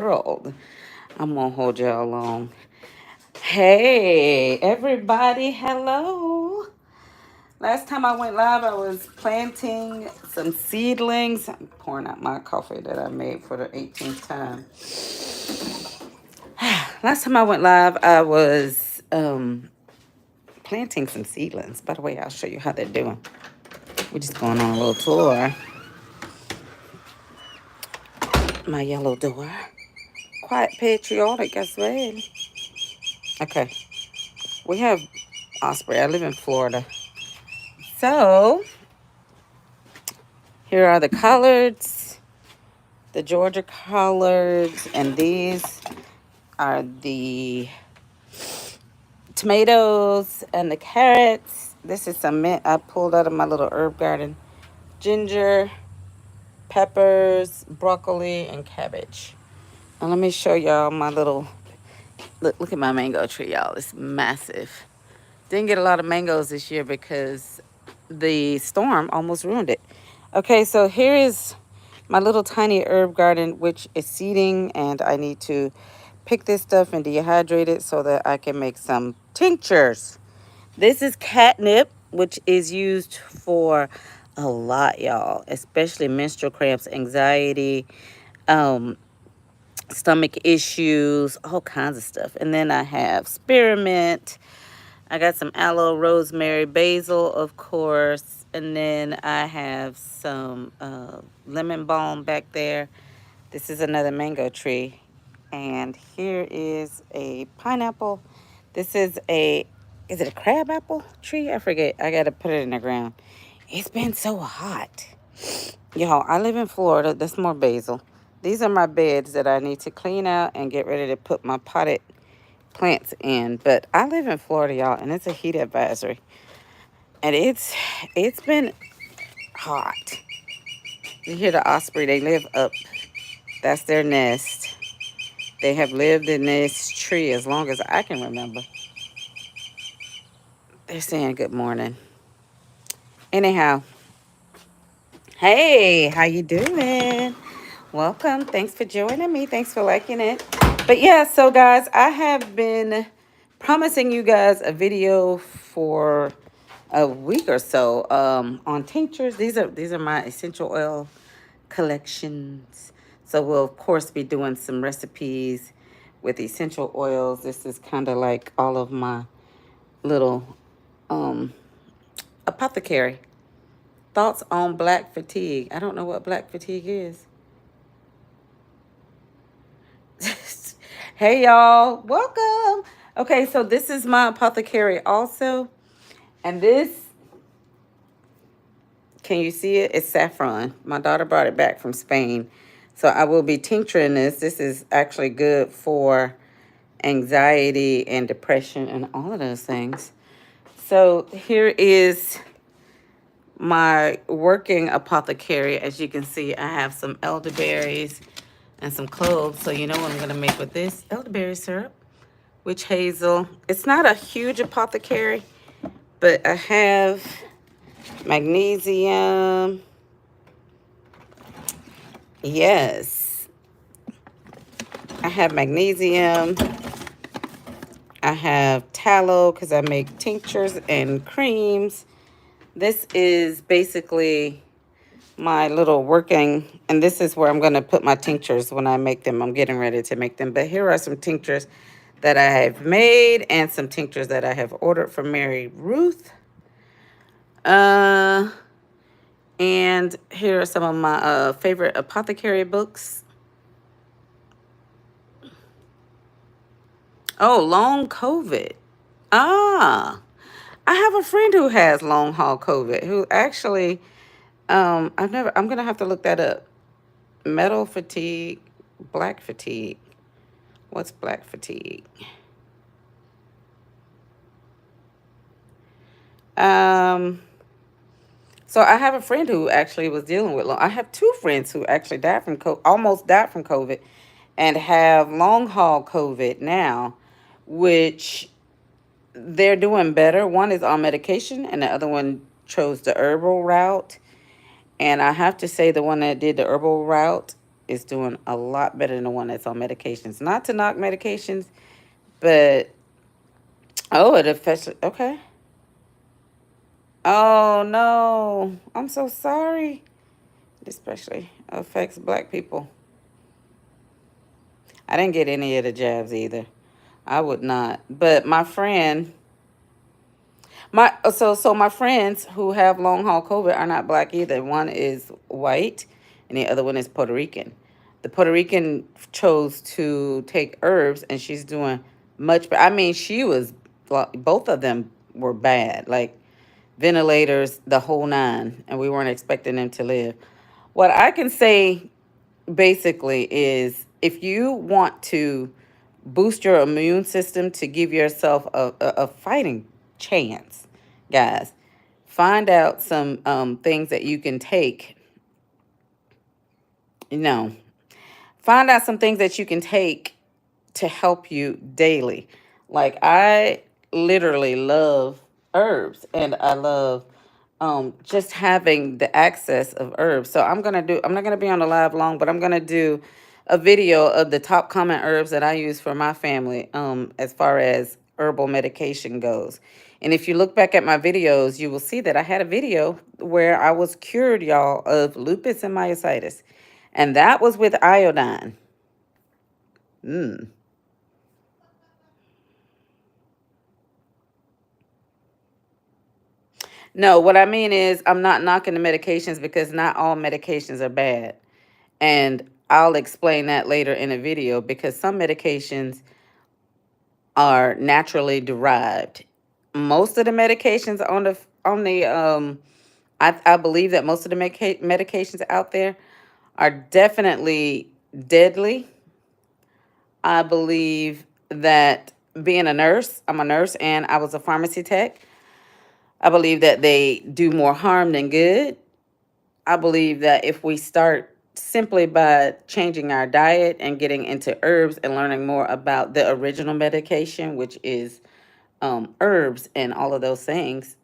world. I'm gonna hold y'all along. Hey, everybody, hello. Last time I went live, I was planting some seedlings. I'm pouring out my coffee that I made for the 18th time. Last time I went live, I was planting some seedlings. By the way, I'll show you how they're doing. We're just going on a little tour. My yellow door. Quite patriotic as well. Okay, we have Osprey. I live in Florida. So, here are the collards, the Georgia collards, and these are the tomatoes and the carrots. This is some mint I pulled out of my little herb garden. Ginger, peppers, broccoli, and cabbage. Now let me show y'all my little, look at my mango tree, y'all. It's massive. Didn't get a lot of mangoes this year because the storm almost ruined it. Okay, so here is my little tiny herb garden, which is seeding, and I need to pick this stuff and dehydrate it so that I can make some tinctures. This is catnip, which is used for a lot, y'all, especially menstrual cramps, anxiety, um, stomach issues, all kinds of stuff. And then I have spearmint. I got some aloe, rosemary, basil, of course. And then I have some lemon balm back there. This is another mango tree. And here is a pineapple. This is it a crab apple tree? I forget. I got to put it in the ground. It's been so hot. Y'all, I live in Florida. That's more basil. These are my beds that I need to clean out and get ready to put my potted plants in. But I live in Florida, y'all, and it's a heat advisory. And it's been hot. You hear the osprey, they live up. That's their nest. They have lived in this tree as long as I can remember. They're saying good morning. Anyhow, hey, how you doing? Welcome. Thanks for joining me. Thanks for liking it. But yeah, so guys, I have been promising you guys a video for a week or so on tinctures. These are my essential oil collections. So we'll of course be doing some recipes with essential oils. This is kind of like all of my little apothecary thoughts on black fatigue. I don't know what black fatigue is. Hey y'all, welcome. Okay, so this is my apothecary also, and this, can you see it? It's saffron. My daughter brought it back from Spain. So I will be tincturing this. This is actually good for anxiety and depression and all of those things. So here is my working apothecary. As you can see, I have some elderberries and some cloves. So you know what I'm going to make with this? Elderberry syrup, witch hazel. It's not a huge apothecary, but I have magnesium. Yes. I have magnesium. I have tallow because I make tinctures and creams. This is basically my little working, and this is where I'm going to put my tinctures when I make them. I'm getting ready to make them. But here are some tinctures that I have made and some tinctures that I have ordered from Mary Ruth. And here are some of my favorite apothecary books. Oh, long COVID. Ah, I have a friend who has long haul COVID who actually, I'm going to have to look that up. Metal fatigue, black fatigue. What's black fatigue? Um, so I have a friend who actually was dealing with I have two friends who actually died from almost died from COVID and have long haul COVID now, which they're doing better. One is on medication and the other one chose the herbal route. And I have to say the one that did the herbal route is doing a lot better than the one that's on medications. Not to knock medications, but oh, it affects. Okay. Oh no, I'm so sorry. It especially affects black people. I didn't get any of the jabs either. I would not. But my friend, my friends who have long haul COVID are not black either. One is white, and the other one is Puerto Rican. The Puerto Rican chose to take herbs, and she's doing much better. I mean, she was well, both of them were bad, like ventilators, the whole nine, and we weren't expecting them to live. What I can say basically is if you want to boost your immune system to give yourself a fighting chance, guys, find out some things that you can take, you know, find out some things that you can take to help you daily. Like I literally love herbs and I love just having the access of herbs. So I'm not gonna be on the live long, but I'm gonna do a video of the top common herbs that I use for my family as far as herbal medication goes. And if you look back at my videos, you will see that I had a video where I was cured, y'all, of lupus and myositis. And that was with iodine. Mm. No, what I mean is I'm not knocking the medications because not all medications are bad. And I'll explain that later in a video because some medications are naturally derived. Most of the medications I believe that most of the medications out there are definitely deadly. I believe that being a nurse, I'm a nurse and I was a pharmacy tech. I believe that they do more harm than good. I believe that if we start simply by changing our diet and getting into herbs and learning more about the original medication, which is herbs and all of those things,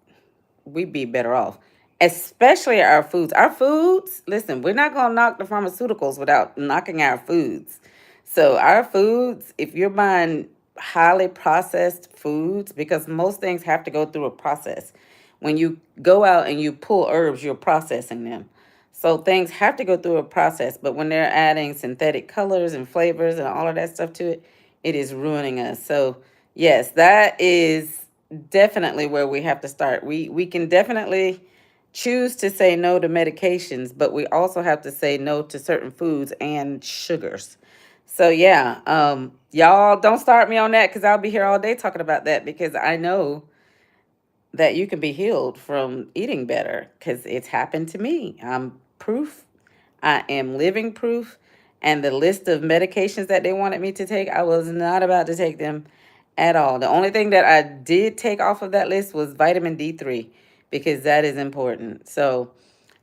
we'd be better off. Especially our foods. Our foods, listen, we're not going to knock the pharmaceuticals without knocking our foods. So, our foods, if you're buying highly processed foods, because most things have to go through a process. When you go out and you pull herbs, you're processing them. So, things have to go through a process. But when they're adding synthetic colors and flavors and all of that stuff to it, it is ruining us. So, yes, that is definitely where we have to start. We can definitely choose to say no to medications, but we also have to say no to certain foods and sugars. So yeah, y'all don't start me on that because I'll be here all day talking about that because I know that you can be healed from eating better because it's happened to me. I'm proof. I am living proof. And the list of medications that they wanted me to take, I was not about to take them at all. The only thing that I did take off of that list was vitamin D3 because that is important. So,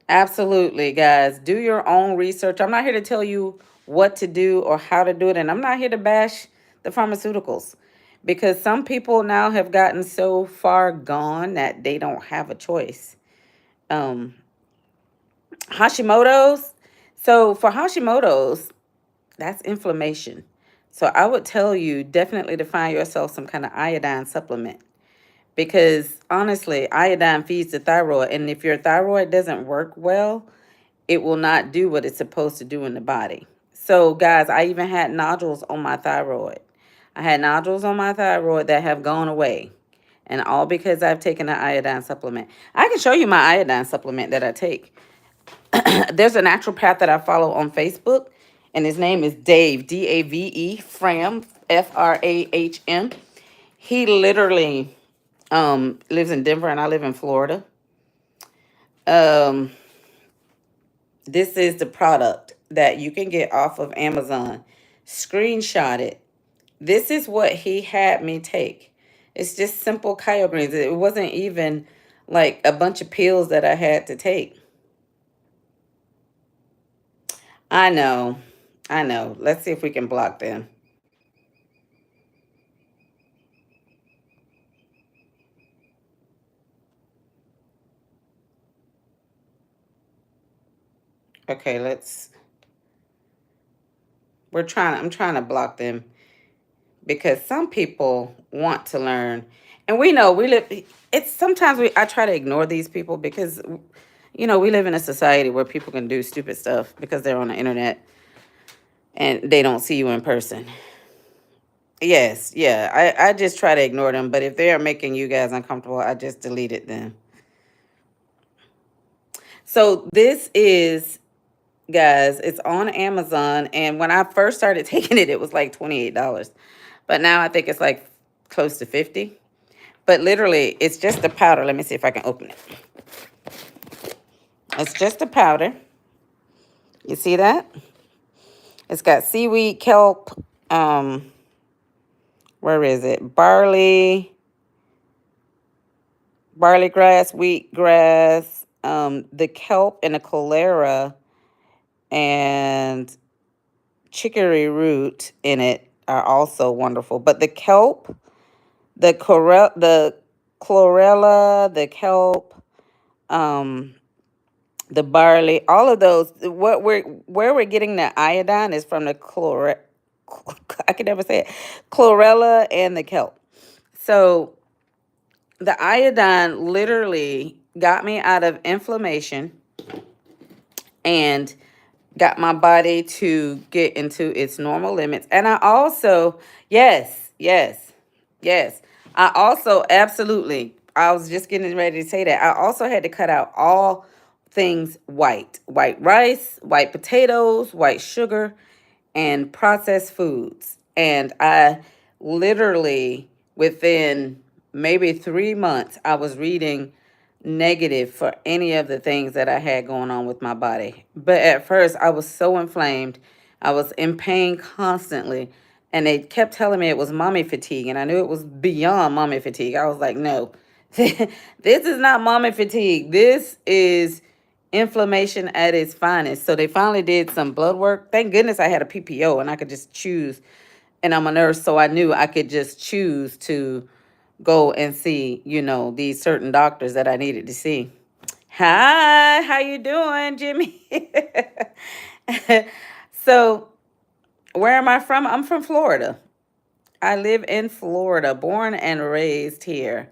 absolutely, guys, do your own research. I'm not here to tell you what to do or how to do it. And I'm not here to bash the pharmaceuticals because some people now have gotten so far gone that they don't have a choice. Um, Hashimoto's. So for Hashimoto's, that's inflammation. So I would tell you definitely to find yourself some kind of iodine supplement because honestly, iodine feeds the thyroid. And if your thyroid doesn't work well, it will not do what it's supposed to do in the body. So, guys, I even had nodules on my thyroid. I had nodules on my thyroid that have gone away. And all because I've taken an iodine supplement. I can show you my iodine supplement that I take. There's a naturopath that I follow on Facebook, and his name is Dave, Dave, Fram, Frahm. He literally lives in Denver, and I live in Florida. Um, This is the product that you can get off of Amazon. Screenshot it. This is what he had me take. It's just simple kale greens. It wasn't even like a bunch of pills that I had to take. I know. I know. Let's see if we can block them. Okay, let's. I'm trying to block them because some people want to learn. And we know we live it's sometimes I try to ignore these people because we live in a society where people can do stupid stuff because they're on the internet and they don't see you in person. Yes, yeah. I just try to ignore them, but if they are making you guys uncomfortable, I just deleted them. So this is, guys, it's on Amazon, and when I first started taking it, it was like $28. But now I think it's like close to 50. But literally, it's just a powder. Let me see if I can open it. It's just a powder. You see that? It's got seaweed, kelp, where is it? Barley grass, wheat grass, the kelp and the cholera and chicory root in it are also wonderful. But the kelp, the chlorella, the kelp, um, the barley, all of those. Where we're getting the iodine is from the chlor. I can never say it. Chlorella and the kelp. So the iodine literally got me out of inflammation and got my body to get into its normal limits. And I also, yes. I also, absolutely, I was just getting ready to say that. I also had to cut out all things white rice, white potatoes, white sugar, and processed foods. And I literally, within maybe 3 months, I was reading negative for any of the things that I had going on with my body. But at first, I was so inflamed. I was in pain constantly. And they kept telling me it was mommy fatigue. And I knew it was beyond mommy fatigue. I was like, no, this is not mommy fatigue. This is inflammation at its finest. So they finally did some blood work. Thank goodness I had a PPO and I could just choose. And I'm a nurse, so I knew I could just choose to go and see, these certain doctors that I needed to see. Hi, how you doing, Jimmy? So, where am I from? I'm from Florida. I live in Florida, born and raised here.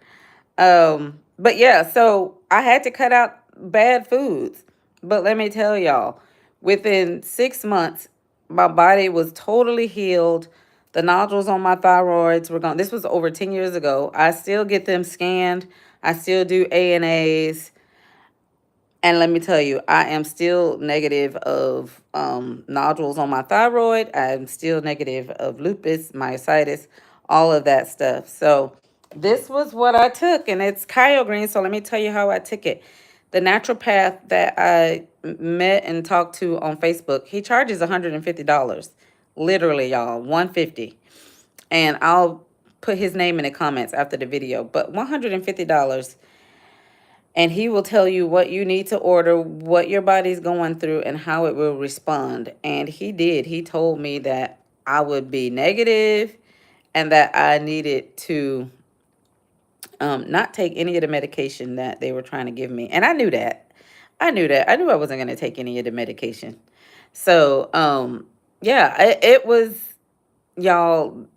But yeah, so I had to cut out bad foods. But let me tell y'all, within 6 months, my body was totally healed. The nodules on my thyroids were gone. This was over 10 years ago. I still get them scanned. I still do ANAs. And let me tell you, I am still negative of nodules on my thyroid. I'm still negative of lupus, myositis, all of that stuff. So this was what I took, and it's Kyle Green. So let me tell you how I took it. The naturopath that I met and talked to on Facebook, he charges $150. Literally, y'all, 150. And I'll put his name in the comments after the video. But $150, and he will tell you what you need to order, what your body's going through, and how it will respond. And he did. He told me that I would be negative and that I needed to not take any of the medication that they were trying to give me. And I knew that. I knew I wasn't going to take any of the medication. So, yeah, it was, y'all,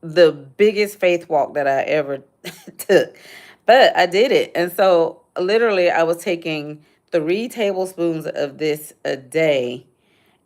the biggest faith walk that I ever took. But I did it. And so literally I was taking 3 tablespoons of this a day,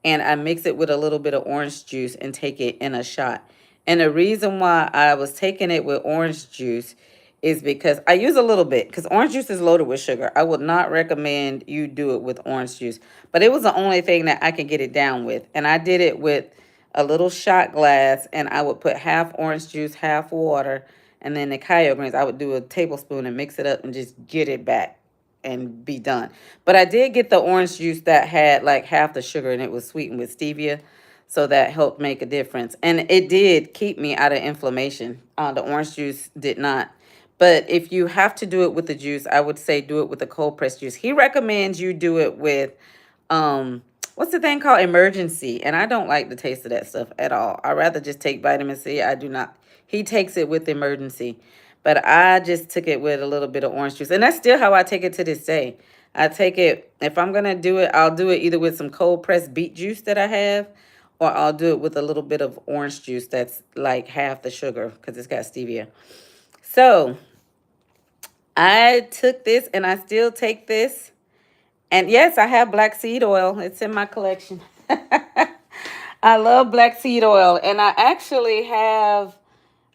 and I mix it with a little bit of orange juice and take it in a shot. And the reason why I was taking it with orange juice is because I use a little bit, because orange juice is loaded with sugar. I would not recommend you do it with orange juice, but it was the only thing that I could get it down with. And I did it with a little shot glass, and I would put half orange juice, half water, and then the cayenne greens. I would do a tablespoon and mix it up and just get it back and be done. But I did get the orange juice that had like half the sugar, and it was sweetened with stevia. So that helped make a difference. And it did keep me out of inflammation. The orange juice did not. But if you have to do it with the juice, I would say do it with the cold pressed juice. He recommends you do it with, um, what's the thing called? Emergency. And I don't like the taste of that stuff at all. I rather just take vitamin C. I do not. He takes it with emergency. But I just took it with a little bit of orange juice. And that's still how I take it to this day. I take it, if I'm going to do it, I'll do it either with some cold pressed beet juice that I have, or I'll do it with a little bit of orange juice that's like half the sugar because it's got stevia. So I took this and I still take this. And yes, I have black seed oil. It's in my collection. I love black seed oil. And I actually have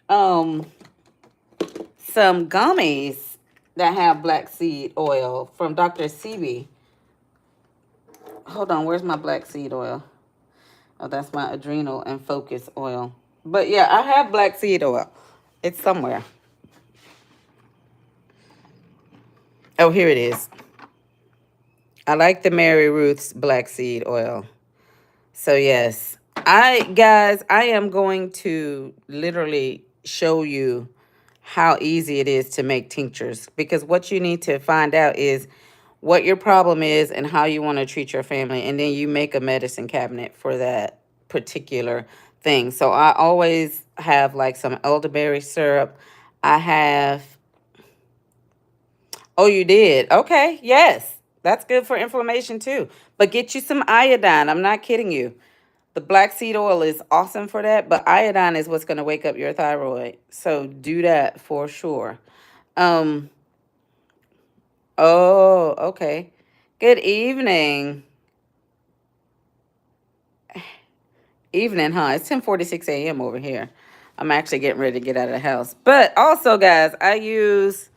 um some gummies that have black seed oil from Dr. Sebi. Hold on, where's my black seed oil? Oh, that's my adrenal and focus oil. But yeah, I have black seed oil. It's somewhere. Oh, here it is. I like the Mary Ruth's black seed oil. So yes, I am going to literally show you how easy it is to make tinctures, because what you need to find out is what your problem is and how you want to treat your family, and then you make a medicine cabinet for that particular thing. So I always have like some elderberry syrup. I have, oh, you did? Okay, yes. That's good for inflammation too. But get you some iodine. I'm not kidding you. The black seed oil is awesome for that, but iodine is what's going to wake up your thyroid. So do that for sure. Um, oh, okay. Good evening. Evening, huh? It's 10:46 a.m. over here. I'm actually getting ready to get out of the house. But also, guys, I use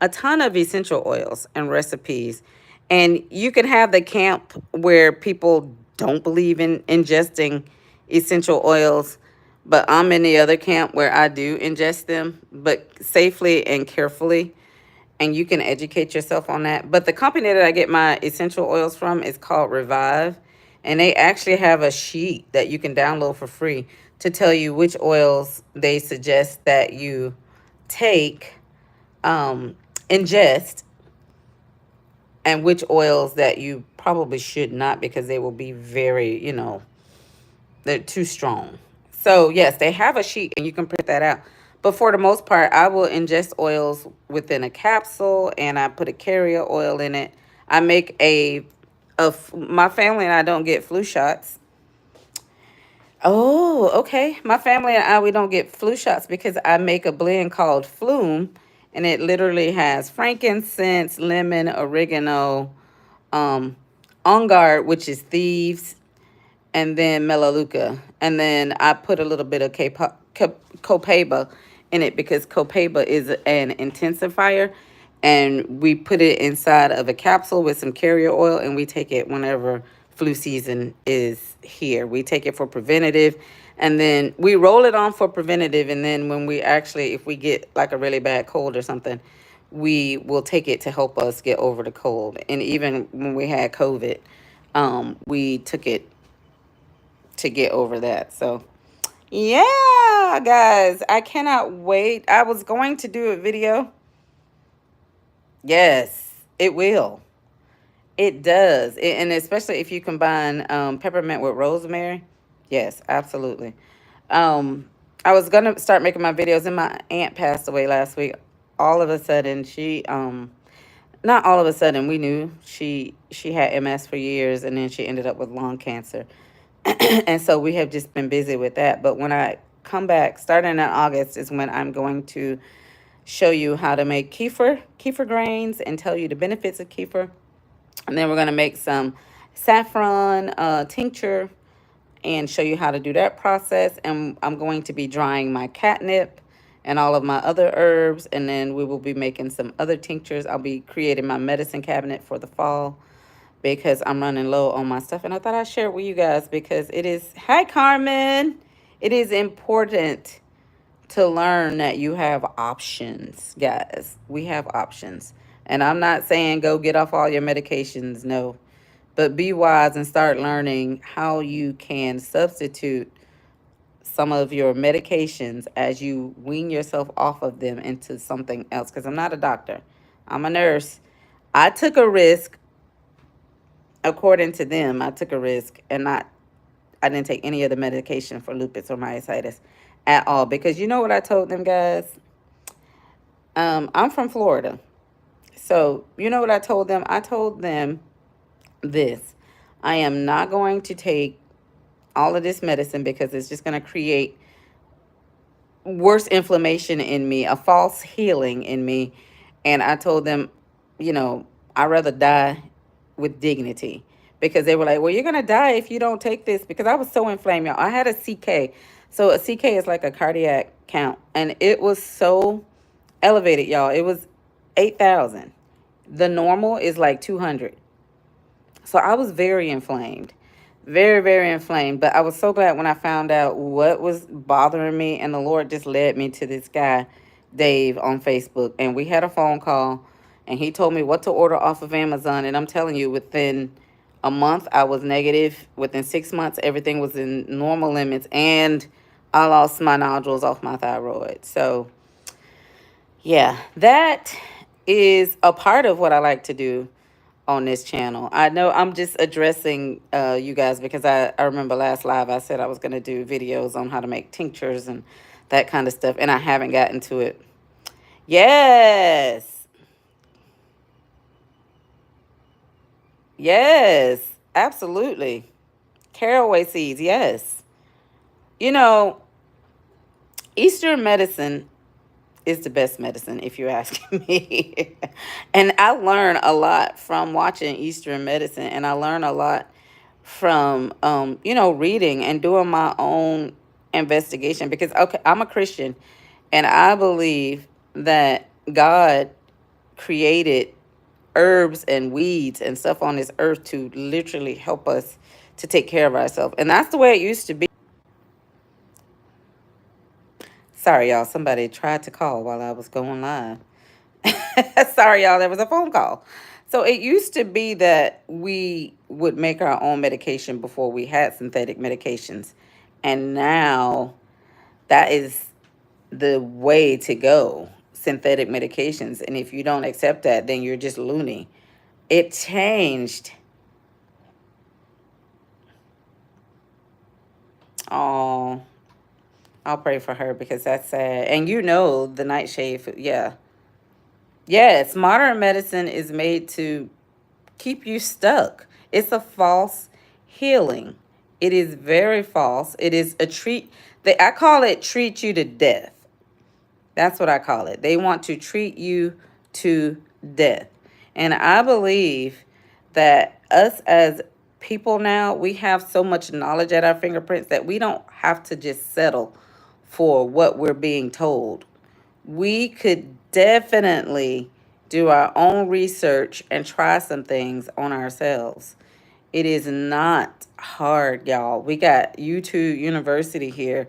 a ton of essential oils and recipes. And you can have the camp where people don't believe in ingesting essential oils, but I'm in the other camp where I do ingest them, but safely and carefully. And you can educate yourself on that. But the company that I get my essential oils from is called Revive. And they actually have a sheet that you can download for free to tell you which oils they suggest that you take, ingest, and which oils that you probably should not, because they will be very, they're too strong. So yes, they have a sheet and you can print that out. But for the most part, I will ingest oils within a capsule and I put a carrier oil in it. I make my family and I don't get flu shots. Oh, okay. My family and I, we don't get flu shots because I make a blend called Flume, and it literally has frankincense, lemon, oregano, um, on guard, which is thieves, and then melaleuca. And then I put a little bit of copaiba in it because copaiba is an intensifier. And we put it inside of a capsule with some carrier oil, and we take it whenever flu season is here. We take it for preventative, and then we roll it on for preventative. And then when we actually, if we get like a really bad cold or something, we will take it to help us get over the cold. And even when we had COVID, we took it to get over that. So yeah, guys, I cannot wait. I was going to do a video. Yes, it will. It does. And especially if you combine peppermint with rosemary. Yes, absolutely. I was gonna start making my videos, and my aunt passed away last week. All of a sudden, she not all of a sudden, we knew she had MS for years, and then she ended up with lung cancer. And so we have just been busy with that. But when I come back, starting in August, is when I'm going to show you how to make kefir grains, and tell you the benefits of kefir. And then we're going to make some saffron tincture and show you how to do that process. And I'm going to be drying my catnip and all of my other herbs. And then we will be making some other tinctures. I'll be creating my medicine cabinet for the fall because I'm running low on my stuff. And I thought I'd share it with you guys because it is, hi Carmen, it is important to learn that you have options, guys. We have options. And I'm not saying go get off all your medications, no. But be wise and start learning how you can substitute some of your medications as you wean yourself off of them into something else. Because I'm not a doctor, I'm a nurse. I took a risk, according to them. I took a risk, and I didn't take any of the medication for lupus or myositis at all. Because you know what I told them, guys? I'm from Florida. So you know what I told them? I told them this. I am not going to take all of this medicine because it's just going to create worse inflammation in me, a false healing in me. And I told them, you know, I'd rather die with dignity, because they were like, well, you're going to die if you don't take this, because I was so inflamed, y'all. I had a CK. So a CK is like a cardiac count, and it was so elevated, y'all. It was 8,000. The normal is like 200. So I was very inflamed, very, very inflamed. But I was so glad when I found out what was bothering me. And the Lord just led me to this guy, Dave, on Facebook. And we had a phone call. And he told me what to order off of Amazon. And I'm telling you, within a month, I was negative. Within 6 months, everything was in normal limits. And I lost my nodules off my thyroid. So, yeah, that is a part of what I like to do on this channel. I know I'm just addressing you guys because I remember last live I said I was going to do videos on how to make tinctures and that kind of stuff, and I haven't gotten to it. Yes. Yes. Absolutely. Caraway seeds. Yes. You know, Eastern medicine is the best medicine, if you're asking me. And I learn a lot from watching Eastern medicine, and I learn a lot from reading and doing my own investigation, because okay, I'm a Christian, and I believe that God created herbs and weeds and stuff on this earth to literally help us to take care of ourselves. And that's the way it used to be. Sorry, y'all. Somebody tried to call while I was going live. Sorry, y'all. There was a phone call. So it used to be that we would make our own medication before we had synthetic medications. And now that is the way to go, synthetic medications. And if you don't accept that, then you're just loony. It changed. Oh, I'll pray for her because that's sad. And you know, the nightshade, yeah. Yes, modern medicine is made to keep you stuck. It's a false healing. It is very false. It is a treat. I call it treat you to death. That's what I call it. They want to treat you to death. And I believe that us as people now, we have so much knowledge at our fingerprints that we don't have to just settle for what we're being told. We could definitely do our own research and try some things on ourselves. It is not hard, y'all. We got YouTube University here,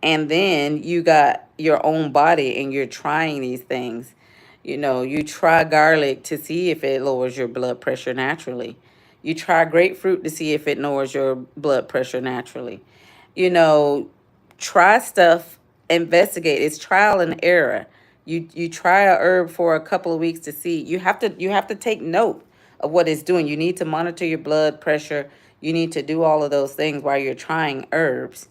and then you got your own body and you're trying these things. You know, you try garlic to see if it lowers your blood pressure naturally. You try grapefruit to see if it lowers your blood pressure naturally. You know, try stuff, investigate. It's trial and error. You try a herb for a couple of weeks to see. You have to take note of what it's doing. You need to monitor your blood pressure. You need to do all of those things while you're trying herbs.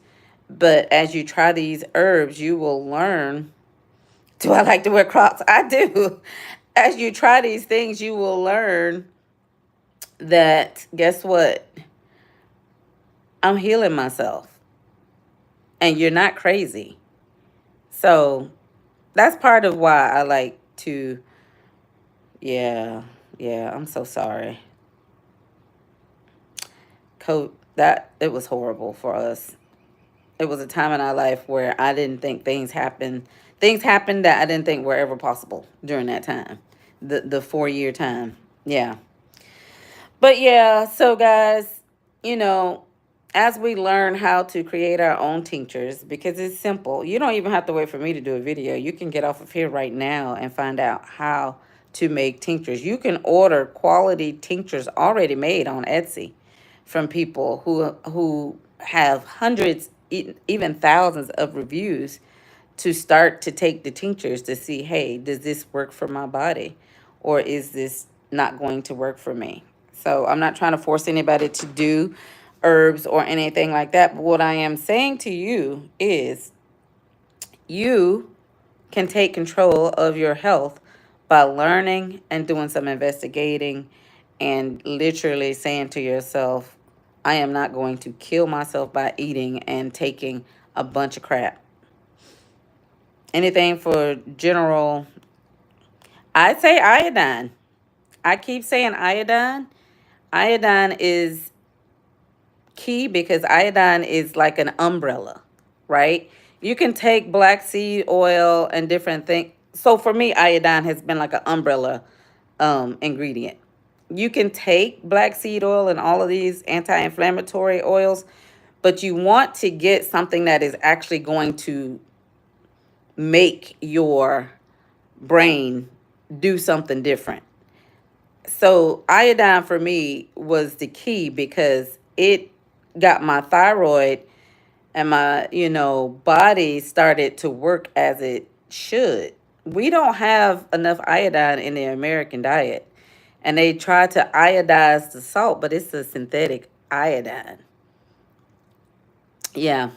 But as you try these herbs, you will learn. Do I like to wear Crocs? I do. As you try these things, you will learn that, guess what? I'm healing myself. And you're not crazy. So that's part of why I like to, yeah, yeah, I'm so sorry. That it was horrible for us. It was a time in our life where I didn't think things happened that I didn't think were ever possible during that time. The 4 year time. Yeah. But yeah, so guys, you know, as we learn how to create our own tinctures, because it's simple. You don't even have to wait for me to do a video. You can get off of here right now and find out how to make tinctures. You can order quality tinctures already made on Etsy from people who have hundreds, even thousands of reviews, to start to take the tinctures to see, hey, does this work for my body, or is this not going to work for me? So I'm not trying to force anybody to do herbs or anything like that. But what I am saying to you is you can take control of your health by learning and doing some investigating and literally saying to yourself, I am not going to kill myself by eating and taking a bunch of crap. Anything for general, I'd say iodine. I keep saying iodine. Iodine is key because iodine is like an umbrella, right? You can take black seed oil and different things. So for me, iodine has been like an umbrella ingredient. You can take black seed oil and all of these anti-inflammatory oils, but you want to get something that is actually going to make your brain do something different. So iodine for me was the key because it got my thyroid and my, body started to work as it should. We don't have enough iodine in the American diet. And they try to iodize the salt, but it's a synthetic iodine. Yeah.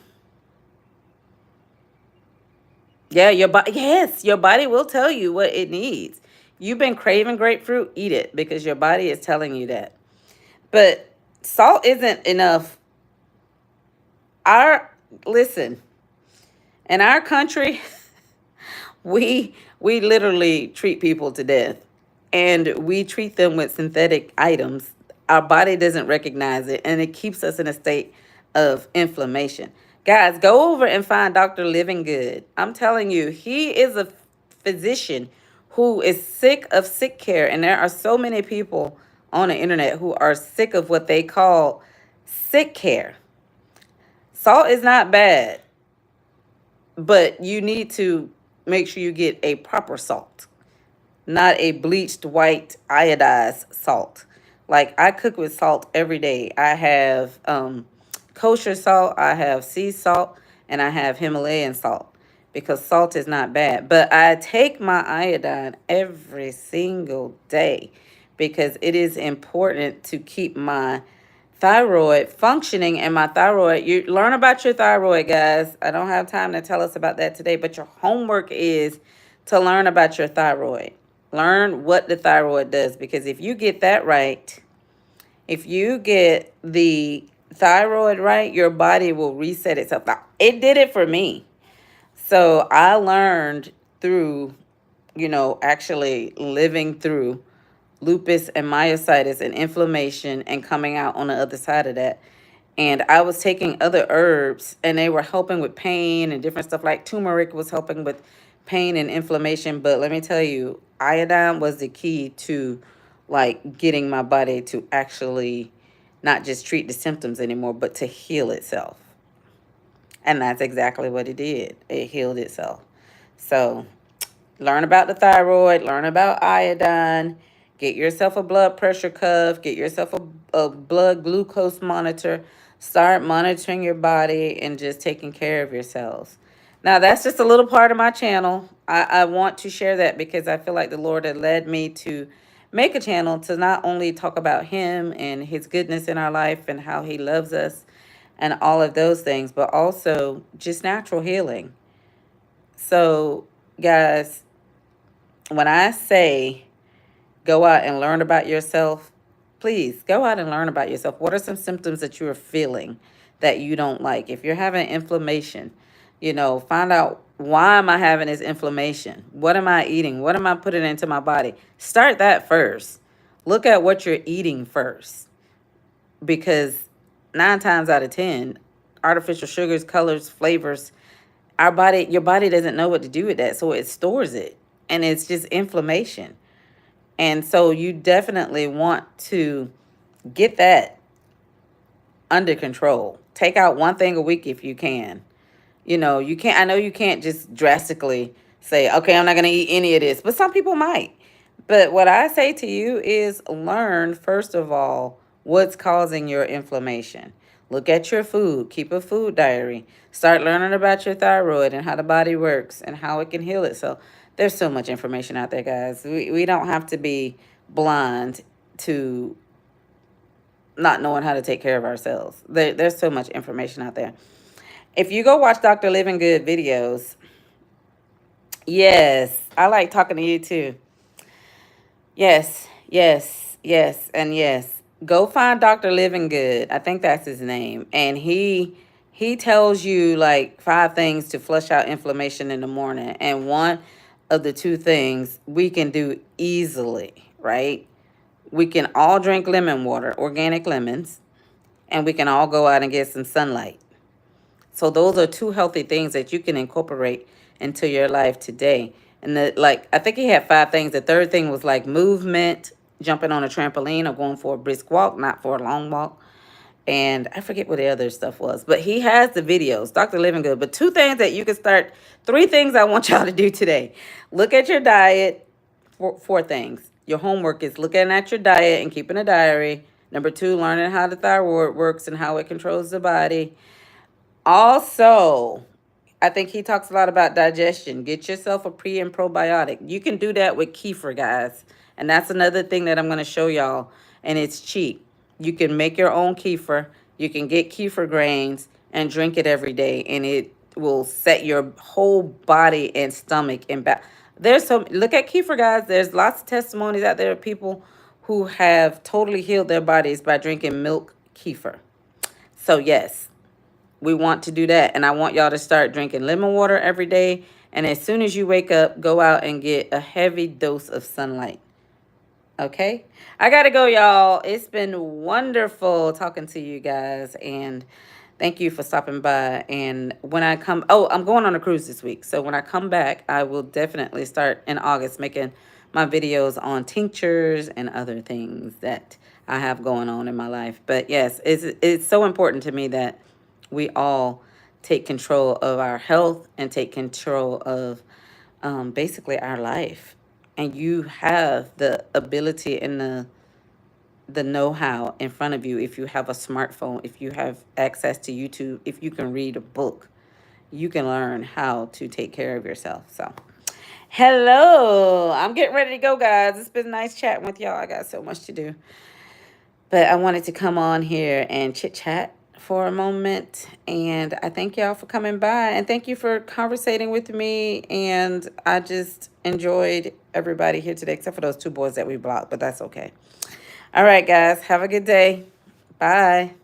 Yeah, your body, yes, your body will tell you what it needs. You've been craving grapefruit, eat it because your body is telling you that. But salt isn't enough. Our Listen, in our country, we literally treat people to death, and we treat them with synthetic items. Our body doesn't recognize it, and it keeps us in a state of inflammation. Guys, go over and find Dr. Living Good. I'm telling you, he is a physician who is sick of sick care, and there are so many people on the internet who are sick of what they call sick care. Salt is not bad, but you need to make sure you get a proper salt, not a bleached white iodized salt. Like I cook with salt every day. I have kosher salt, I have sea salt, and I have Himalayan salt because salt is not bad. But I take my iodine every single day because it is important to keep my thyroid functioning. And my thyroid, you learn about your thyroid, guys. I don't have time to tell us about that today, but your homework is to learn about your thyroid. Learn what the thyroid does, because if you get that right, if you get the thyroid right, your body will reset itself. Now, it did it for me. So I learned through, actually living through lupus and myositis and inflammation and coming out on the other side of that. And I was taking other herbs and they were helping with pain and different stuff. Like turmeric was helping with pain and inflammation. But let me tell you, iodine was the key to like getting my body to actually not just treat the symptoms anymore, but to heal itself. And that's exactly what it did. It healed itself. So learn about the thyroid, learn about iodine, get yourself a blood pressure cuff, get yourself a blood glucose monitor, start monitoring your body and just taking care of yourselves. Now, that's just a little part of my channel. I want to share that because I feel like the Lord had led me to make a channel to not only talk about Him and His goodness in our life and how He loves us and all of those things, but also just natural healing. So, guys, when I say go out and learn about yourself, please go out and learn about yourself. What are some symptoms that you are feeling that you don't like? If you're having inflammation, find out, why am I having this inflammation? What am I eating? What am I putting into my body? Start that first. Look at what you're eating first, because 9 times out of 10, artificial sugars, colors, flavors, your body doesn't know what to do with that, so it stores it, and it's just inflammation. And so you definitely want to get that under control. Take out one thing a week if you can. You can't, I know you can't just drastically say, okay, I'm not going to eat any of this, but some people might. But what I say to you is learn, first of all, what's causing your inflammation. Look at your food. Keep a food diary. Start learning about your thyroid and how the body works and how it can heal itself. There's so much information out there, guys. We don't have to be blind to not knowing how to take care of ourselves. There's so much information out there. If you go watch Dr. Living Good videos, yes, I like talking to you too. Yes, yes, yes, and yes. Go find Dr. Living Good. I think that's his name. And he tells you like 5 things to flush out inflammation in the morning. And one of the 2 things we can do easily, right? We can all drink lemon water, organic lemons, and we can all go out and get some sunlight. So those are 2 healthy things that you can incorporate into your life today. And like I think he had 5 things. The third thing was like movement, jumping on a trampoline or going for a brisk walk, not for a long walk. And I forget what the other stuff was, but he has the videos, Dr. Living Good. But 2 things that you can start, 3 things I want y'all to do today. Look at your diet. 4 things. Your homework is looking at your diet and keeping a diary. Number 2, learning how the thyroid works and how it controls the body. Also, I think he talks a lot about digestion. Get yourself a pre and probiotic. You can do that with kefir, guys. And that's another thing that I'm going to show y'all. And it's cheap. You can make your own kefir. You can get kefir grains and drink it every day. And it will set your whole body and stomach in back. Look at kefir, guys. There's lots of testimonies out there of people who have totally healed their bodies by drinking milk kefir. So, yes, we want to do that. And I want y'all to start drinking lemon water every day. And as soon as you wake up, go out and get a heavy dose of sunlight. Okay? I got to go, y'all. It's been wonderful talking to you guys. And thank you for stopping by. And when I come, I'm going on a cruise this week. So when I come back, I will definitely start in August making my videos on tinctures and other things that I have going on in my life. But yes, it's so important to me that we all take control of our health and take control of basically our life. And you have the ability and the know-how in front of you. If you have a smartphone, if you have access to YouTube, if you can read a book, you can learn how to take care of yourself. So hello, I'm getting ready to go, guys. It's been nice chatting with y'all. I got so much to do, but I wanted to come on here and chit chat for a moment. And I thank y'all for coming by, and thank you for conversating with me. And I just enjoyed everybody here today, except for those 2 boys that we blocked, but that's okay. All right, guys, have a good day. Bye.